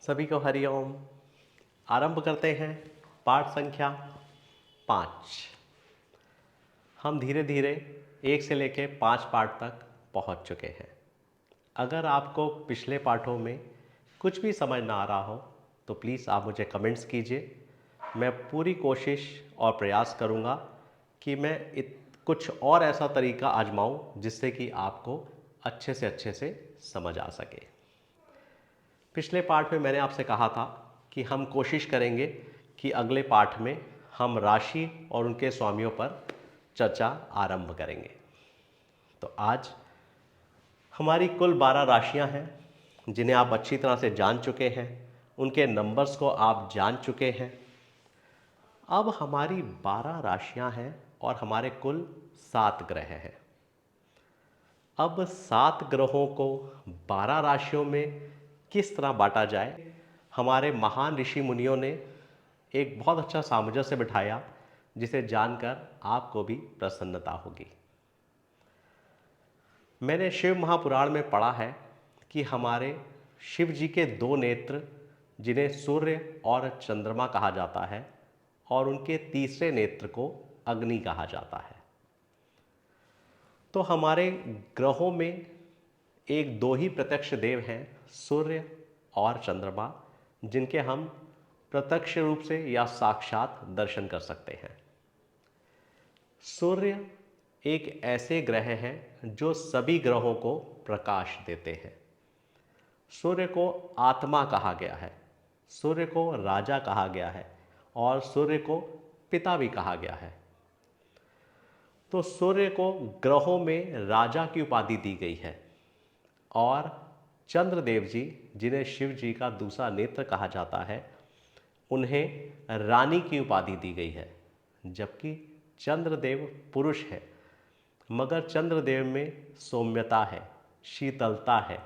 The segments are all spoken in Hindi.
सभी को हरिओम। आरंभ करते हैं पाठ संख्या 5। हम धीरे धीरे 1 से लेकर 5 पाठ तक पहुंच चुके हैं। अगर आपको पिछले पाठों में कुछ भी समझ ना आ रहा हो तो प्लीज़ आप मुझे कमेंट्स कीजिए। मैं पूरी कोशिश और प्रयास करूंगा कि मैं कुछ और ऐसा तरीका आजमाऊं जिससे कि आपको अच्छे से समझ आ सके। पिछले पाठ में मैंने आपसे कहा था कि हम कोशिश करेंगे कि अगले पाठ में हम राशि और उनके स्वामियों पर चर्चा आरंभ करेंगे। तो आज हमारी कुल 12 राशियां हैं जिन्हें आप अच्छी तरह से जान चुके हैं, उनके नंबर्स को आप जान चुके हैं। अब हमारी 12 राशियां हैं और हमारे कुल 7 ग्रह हैं। अब 7 ग्रहों को 12 राशियों में किस तरह बांटा जाए, हमारे महान ऋषि मुनियों ने एक बहुत अच्छा सामंजस्य बिठाया जिसे जानकर आपको भी प्रसन्नता होगी। मैंने शिव महापुराण में पढ़ा है कि हमारे शिव जी के 2 नेत्र जिन्हें सूर्य और चंद्रमा कहा जाता है और उनके तीसरे नेत्र को अग्नि कहा जाता है। तो हमारे ग्रहों में एक 2 ही प्रत्यक्ष देव हैं, सूर्य और चंद्रमा, जिनके हम प्रत्यक्ष रूप से या साक्षात दर्शन कर सकते हैं। सूर्य एक ऐसे ग्रह हैं जो सभी ग्रहों को प्रकाश देते हैं। सूर्य को आत्मा कहा गया है, सूर्य को राजा कहा गया है और सूर्य को पिता भी कहा गया है। तो सूर्य को ग्रहों में राजा की उपाधि दी गई है और चंद्रदेव जी, जिन्हें शिव जी का दूसरा नेत्र कहा जाता है, उन्हें रानी की उपाधि दी गई है। जबकि चंद्रदेव पुरुष है मगर चंद्रदेव में सौम्यता है, शीतलता है,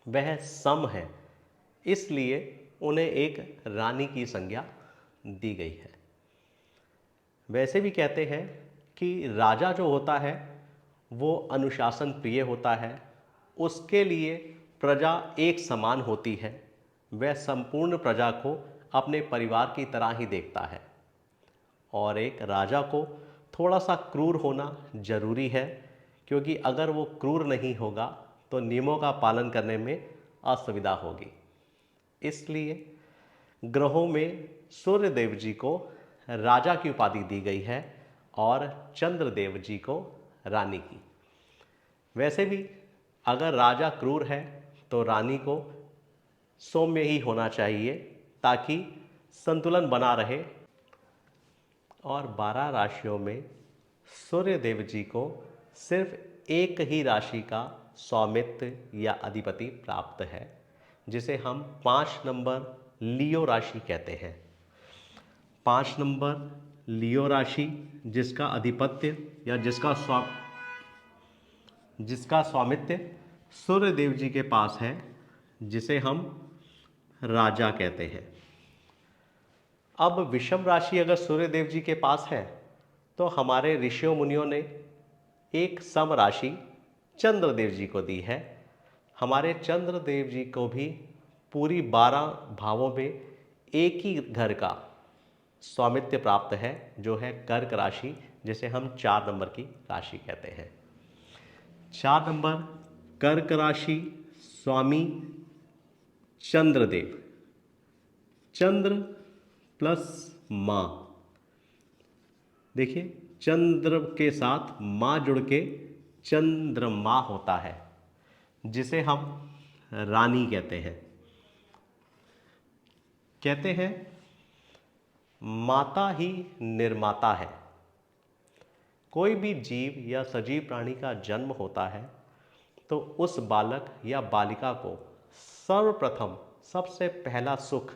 वह सम है, इसलिए उन्हें एक रानी की संज्ञा दी गई है। वैसे भी कहते हैं कि राजा जो होता है वो अनुशासन प्रिय होता है, उसके लिए प्रजा एक समान होती है, वह संपूर्ण प्रजा को अपने परिवार की तरह ही देखता है। और एक राजा को थोड़ा सा क्रूर होना जरूरी है, क्योंकि अगर वो क्रूर नहीं होगा तो नियमों का पालन करने में असुविधा होगी। इसलिए ग्रहों में सूर्य देव जी को राजा की उपाधि दी गई है और चंद्रदेव जी को रानी की। वैसे भी अगर राजा क्रूर है तो रानी को सौम्य ही होना चाहिए ताकि संतुलन बना रहे। और 12 राशियों में सूर्य देव जी को सिर्फ एक ही राशि का स्वामित्व या अधिपति प्राप्त है, जिसे हम 5 नंबर लियो राशि कहते हैं। 5 नंबर लियो राशि जिसका अधिपत्य या जिसका स्वामित्व सूर्य देव जी के पास है, जिसे हम राजा कहते हैं। अब विषम राशि अगर सूर्य देव जी के पास है तो हमारे ऋषियों मुनियों ने एक सम राशि चंद्रदेव जी को दी है। हमारे चंद्रदेव जी को भी पूरी 12 भावों में एक ही घर का स्वामित्व प्राप्त है, जो है कर्क राशि, जिसे हम 4 नंबर की राशि कहते हैं। 4 नंबर कर्क राशि, स्वामी चंद्रदेव, चंद्र प्लस माँ। देखिए, चंद्र के साथ माँ जुड़ के चंद्रमा होता है, जिसे हम रानी कहते हैं। कहते हैं माता ही निर्माता है। कोई भी जीव या सजीव प्राणी का जन्म होता है तो उस बालक या बालिका को सर्वप्रथम सबसे पहला सुख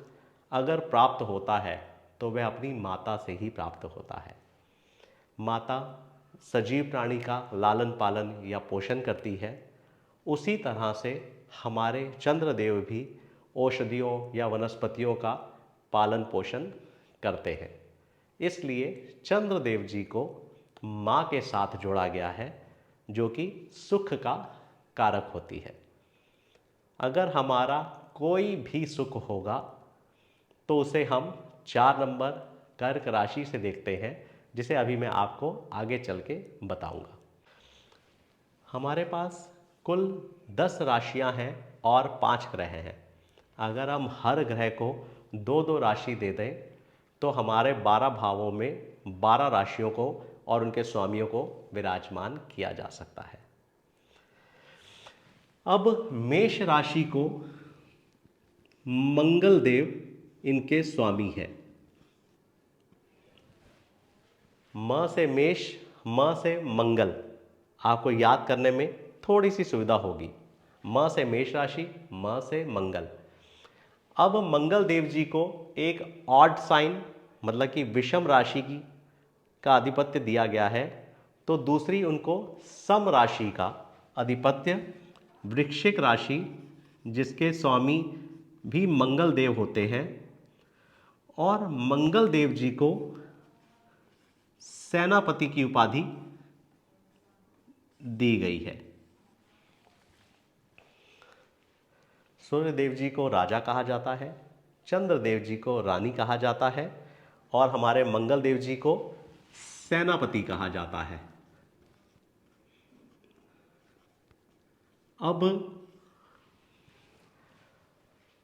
अगर प्राप्त होता है तो वह अपनी माता से ही प्राप्त होता है। माता सजीव प्राणी का लालन पालन या पोषण करती है। उसी तरह से हमारे चंद्रदेव भी औषधियों या वनस्पतियों का पालन पोषण करते हैं। इसलिए चंद्रदेव जी को माँ के साथ जोड़ा गया है, जो कि सुख का कारक होती है। अगर हमारा कोई भी सुख होगा तो उसे हम 4 नंबर कर्क राशि से देखते हैं, जिसे अभी मैं आपको आगे चल के बताऊंगा। हमारे पास कुल 10 राशियां हैं और 5 ग्रह हैं। अगर हम हर ग्रह को 2-2 राशि दे दें तो हमारे 12 भावों में 12 राशियों को और उनके स्वामियों को विराजमान किया जा सकता है। अब मेष राशि को मंगल देव इनके स्वामी हैं। म से मेष, म से मंगल, आपको याद करने में थोड़ी सी सुविधा होगी। म से मेष राशि, म से मंगल। अब मंगल देव जी को एक ऑड साइन मतलब कि विषम राशि की का आधिपत्य दिया गया है, तो दूसरी उनको सम राशि का आधिपत्य वृश्चिक राशि, जिसके स्वामी भी मंगल देव होते हैं, और मंगल देव जी को सेनापति की उपाधि दी गई है। सूर्य देव जी को राजा कहा जाता है, चंद्र देव जी को रानी कहा जाता है और हमारे मंगल देव जी को सेनापति कहा जाता है। अब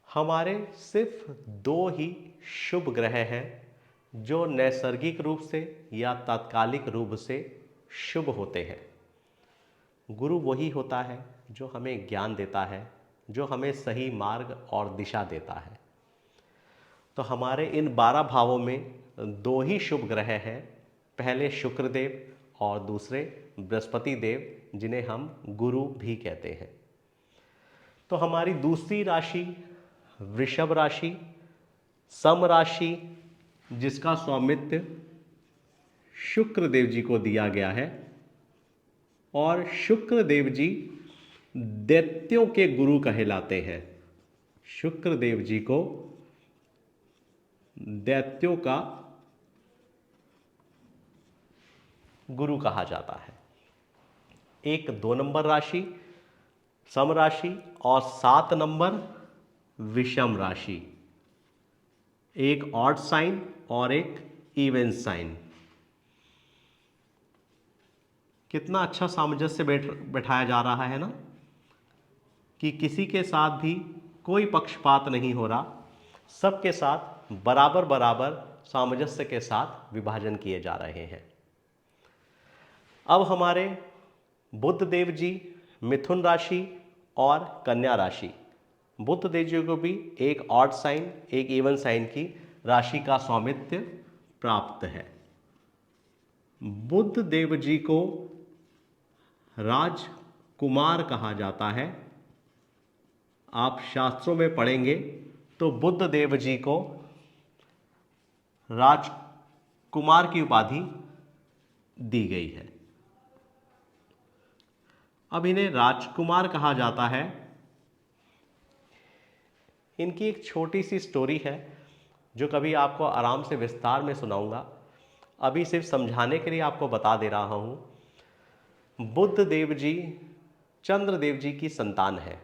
हमारे सिर्फ 2 ही शुभ ग्रह हैं जो नैसर्गिक रूप से या तात्कालिक रूप से शुभ होते हैं। गुरु वही होता है जो हमें ज्ञान देता है, जो हमें सही मार्ग और दिशा देता है। तो हमारे इन 12 भावों में 2 ही शुभ ग्रह हैं, पहले शुक्र देव और दूसरे बृहस्पति देव, जिन्हें हम गुरु भी कहते हैं। तो हमारी दूसरी राशि वृषभ राशि, सम राशि, जिसका स्वामित्व शुक्र देव जी को दिया गया है, और शुक्र देव जी दैत्यों के गुरु कहलाते हैं। शुक्र देव जी को दैत्यों का गुरु कहा जाता है। एक 2 नंबर राशि सम राशि और 7 नंबर विषम राशि, एक ऑड साइन और एक इवन साइन। कितना अच्छा सामंजस्य बैठाया जा रहा है ना, कि किसी के साथ भी कोई पक्षपात नहीं हो रहा, सबके साथ बराबर बराबर सामंजस्य के साथ विभाजन किए जा रहे हैं। अब हमारे बुध देव जी मिथुन राशि और कन्या राशि, बुध देव जी को भी एक ऑड साइन एक इवन साइन की राशि का स्वामित्व प्राप्त है। बुध देव जी को राजकुमार कहा जाता है। आप शास्त्रों में पढ़ेंगे तो बुध देव जी को राजकुमार की उपाधि दी गई है। अब इन्हें राजकुमार कहा जाता है। इनकी एक छोटी सी स्टोरी है जो कभी आपको आराम से विस्तार में सुनाऊंगा, अभी सिर्फ समझाने के लिए आपको बता दे रहा हूं। बुध देव जी चंद्र देव जी की संतान है।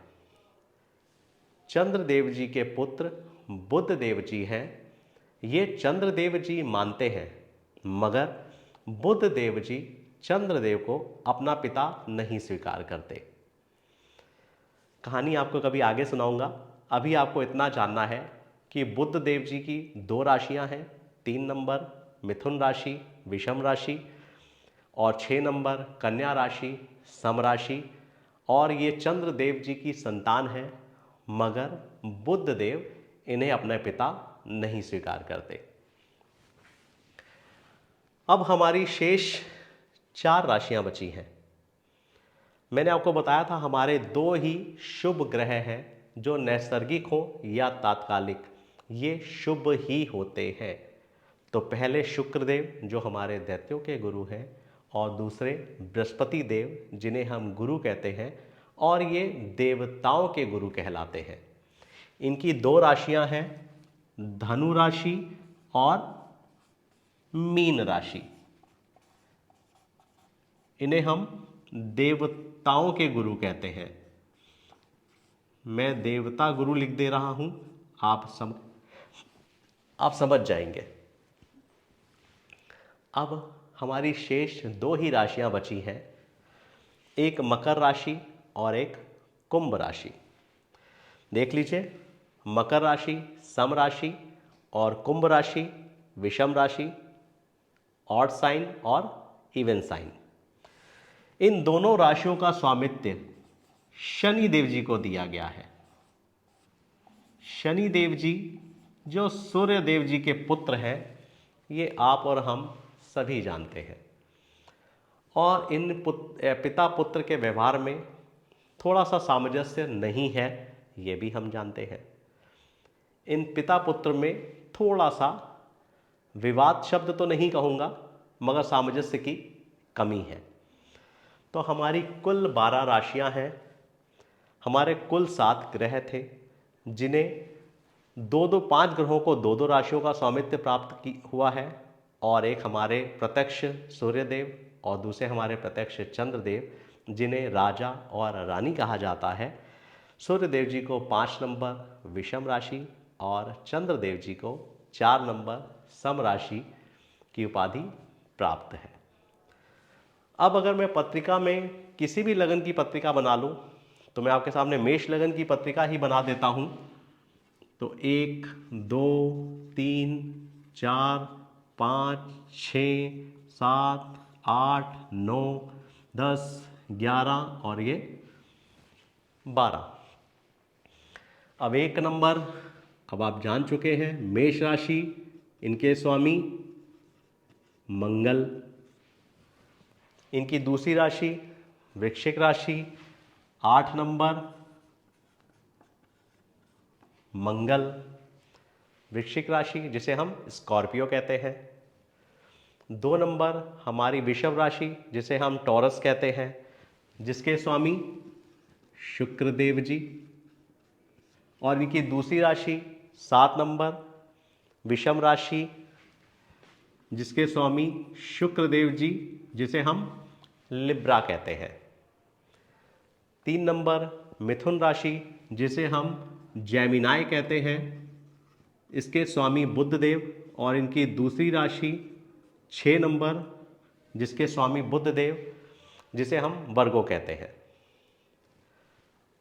चंद्र देव जी के पुत्र बुध देव जी हैं। ये चंद्र देव जी मानते हैं, मगर बुध देव जी चंद्रदेव को अपना पिता नहीं स्वीकार करते। कहानी आपको कभी आगे सुनाऊंगा। अभी आपको इतना जानना है कि बुध देव जी की 2 राशियां हैं, 3 नंबर मिथुन राशि विषम राशि और 6 नंबर कन्या राशि सम राशि, और ये चंद्रदेव जी की संतान है, मगर बुध देव इन्हें अपने पिता नहीं स्वीकार करते। अब हमारी शेष 4 राशियां बची हैं। मैंने आपको बताया था हमारे 2 ही शुभ ग्रह हैं जो नैसर्गिक हो या तात्कालिक, ये शुभ ही होते हैं। तो पहले शुक्रदेव जो हमारे दैत्यों के गुरु हैं, और दूसरे बृहस्पति देव जिन्हें हम गुरु कहते हैं, और ये देवताओं के गुरु कहलाते हैं। इनकी 2 राशियां हैं, धनु राशि और मीन राशि। इन्हें हम देवताओं के गुरु कहते हैं। मैं देवता गुरु लिख दे रहा हूं, आप समझ जाएंगे। अब हमारी शेष 2 ही राशियां बची हैं, एक मकर राशि और एक कुंभ राशि। देख लीजिए, मकर राशि सम राशि और कुंभ राशि विषम राशि, ऑड साइन और इवन साइन। इन दोनों राशियों का स्वामित्व शनि देव जी को दिया गया है। शनि देव जी जो सूर्य देव जी के पुत्र हैं, ये आप और हम सभी जानते हैं। और इन पिता पुत्र के व्यवहार में थोड़ा सा सामंजस्य नहीं है, ये भी हम जानते हैं। इन पिता पुत्र में थोड़ा सा विवाद शब्द तो नहीं कहूँगा, मगर सामंजस्य की कमी है। तो हमारी कुल 12 राशियां हैं, हमारे कुल 7 ग्रह थे, जिन्हें 5 ग्रहों को 2 राशियों का स्वामित्व प्राप्त हुआ है, और एक हमारे प्रत्यक्ष सूर्यदेव और दूसरे हमारे प्रत्यक्ष चंद्रदेव, जिन्हें राजा और रानी कहा जाता है। सूर्यदेव जी को 5 नंबर विषम राशि और चंद्रदेव जी को 4 नंबर सम राशि की उपाधि प्राप्त है। अब अगर मैं पत्रिका में किसी भी लगन की पत्रिका बना लूं, तो मैं आपके सामने मेष लगन की पत्रिका ही बना देता हूं। तो 1 2 3 4 5 6 7 8 9 10 11 और ये 12। अब 1 नंबर, अब आप जान चुके हैं, मेष राशि, इनके स्वामी मंगल। इनकी दूसरी राशि वृश्चिक राशि, 8 नंबर मंगल। वृश्चिक राशि जिसे हम स्कॉर्पियो कहते हैं। 2 नंबर हमारी वृषभ राशि, जिसे हम टॉरस कहते हैं, जिसके स्वामी शुक्र देव जी। और इनकी दूसरी राशि 7 नंबर विषम राशि, जिसके स्वामी शुक्र देव जी, जिसे हम लिब्रा कहते हैं। 3 नंबर मिथुन राशि, जिसे हम जेमिनाई कहते हैं, इसके स्वामी बुध देव। और इनकी दूसरी राशि 6 नंबर, जिसके स्वामी बुध देव, जिसे हम वर्गो कहते हैं।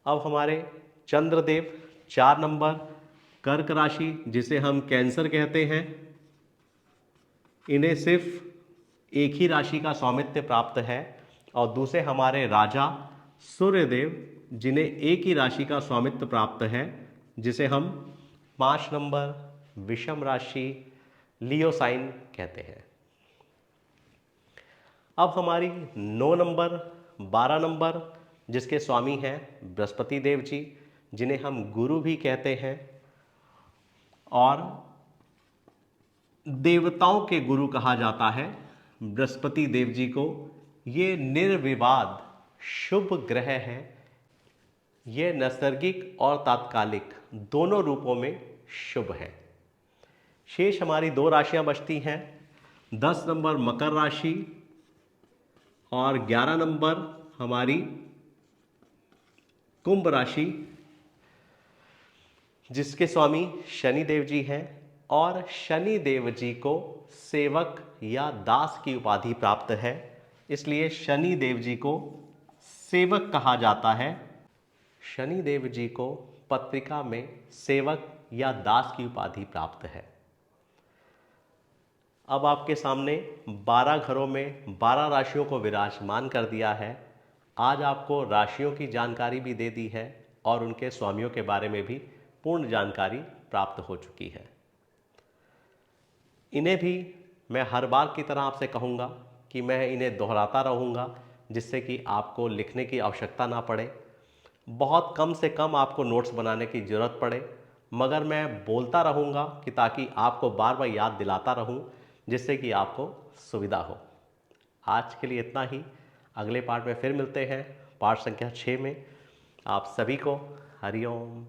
अब हमारे चंद्रदेव 4 नंबर कर्क राशि, जिसे हम कैंसर कहते हैं। इन्हें सिर्फ एक ही राशि का स्वामित्व प्राप्त है। और दूसरे हमारे राजा सूर्यदेव, जिन्हें एक ही राशि का स्वामित्व प्राप्त है, जिसे हम 5 नंबर विषम राशि लियो साइन कहते हैं। अब हमारी 9 नंबर 12 नंबर, जिसके स्वामी हैं बृहस्पति देव जी, जिन्हें हम गुरु भी कहते हैं और देवताओं के गुरु कहा जाता है बृहस्पति देव जी को। ये निर्विवाद शुभ ग्रह हैं। ये नैसर्गिक और तात्कालिक दोनों रूपों में शुभ है। शेष हमारी 2 राशियां बचती हैं, 10 नंबर मकर राशि और 11 नंबर हमारी कुंभ राशि, जिसके स्वामी शनि देव जी हैं। और शनि देव जी को सेवक या दास की उपाधि प्राप्त है, इसलिए शनि देव जी को सेवक कहा जाता है। शनि देव जी को पत्रिका में सेवक या दास की उपाधि प्राप्त है। अब आपके सामने 12 घरों में 12 राशियों को विराजमान कर दिया है। आज आपको राशियों की जानकारी भी दे दी है और उनके स्वामियों के बारे में भी पूर्ण जानकारी प्राप्त हो चुकी है। इन्हें भी मैं हर बार की तरह आपसे कहूँगा कि मैं इन्हें दोहराता रहूँगा, जिससे कि आपको लिखने की आवश्यकता ना पड़े। बहुत कम से कम आपको नोट्स बनाने की ज़रूरत पड़े, मगर मैं बोलता रहूँगा कि ताकि आपको बार बार याद दिलाता रहूँ, जिससे कि आपको सुविधा हो। आज के लिए इतना ही। अगले पार्ट में फिर मिलते हैं, पार्ट संख्या 6 में। आप सभी को हरिओम।